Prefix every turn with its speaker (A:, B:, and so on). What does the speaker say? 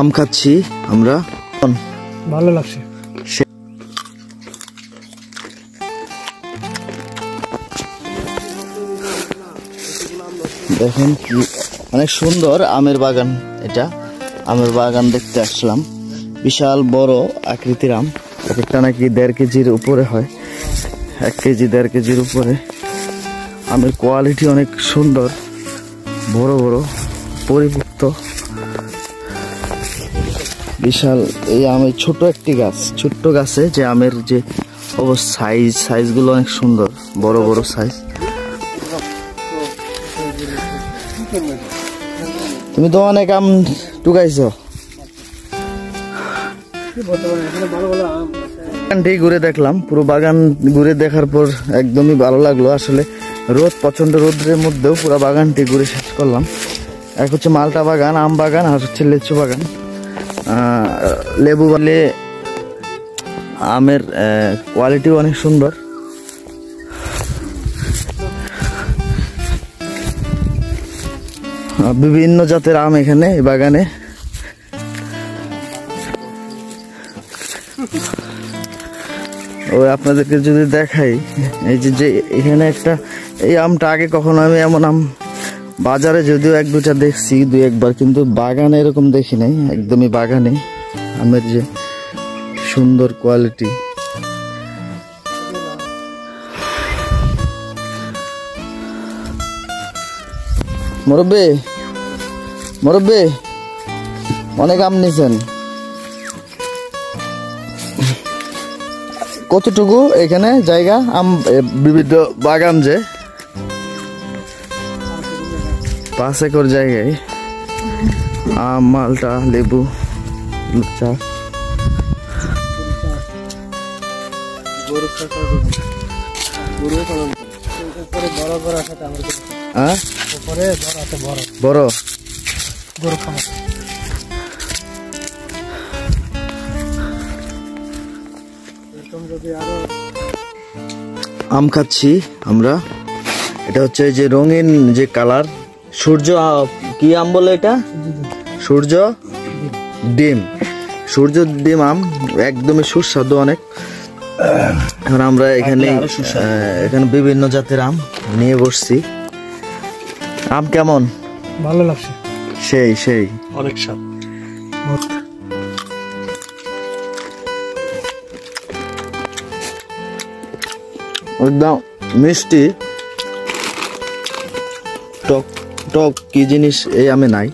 A: আম খাচ্ছি আমরা,
B: ভালো লাগছে।
A: দেখেন কি অনেক সুন্দর আমের বাগান। এটা আমের বাগান দেখতে আসলাম। বিশাল বড় আকৃতির আম, একটা নাকি 1.5 কেজির উপরে হয়, 1 কেজি 1.5 কেজির উপরে। আমের কোয়ালিটি অনেক সুন্দর, বড় বড় পরিপুক্ত বিশাল। এই আমের ছোট একটি গাছ, ছোট্ট গাছে যে আমের যে সাইজগুলো অনেক সুন্দর, বড় বড় সাইজ। তুমি তো অনেক আম টুকাইছ। বাগানটি ঘুরে দেখলাম, পুরো বাগান ঘুরে দেখার পর একদমই ভালো লাগলো। আসলে প্রচন্ড রোদ্রের মধ্যেও পুরো বাগানটি ঘুরে শেষ করলাম। এক হচ্ছে মালটা বাগান, আম বাগান, আর হচ্ছে লিচু বাগান। লেবু বলে আমের কোয়ালিটিও অনেক সুন্দর। বিভিন্ন জাতের আম এখানে এই বাগানে। ওই আপনাদেরকে যদি দেখাই, এই যে এখানে একটা, এই আমটা আগে কখনো আমি এমন আম বাজারে যদিও 1-2টা দেখছি, 2-1বার, কিন্তু বাগানে এরকম দেখি নাই। একদমই বাগানে আমের যে সুন্দর কোয়ালিটি। মুরব্বি অনেক আম নিছেন, কতটুকু এখানে জায়গা? আম বিভিন্ন বাগান যে 5 একর জায়গায় আম, মালটা, লেবু চাষ। বড় আম খাচ্ছি আমরা। এটা হচ্ছে যে রঙিন যে কালার, সূর্য কি আম বলে এটা? সূর্য ডিম আম, একদমই সুস্বাদু অনেক। এখন আমরা এখানে বিভিন্ন জাতের আম নিয়ে বসছি। আম কেমন?
B: ভালো লাগছে,
A: সেই
B: অনেক স্বাদ।
A: একদম মিষ্টি টক কি জিনিস এই আমে নাই।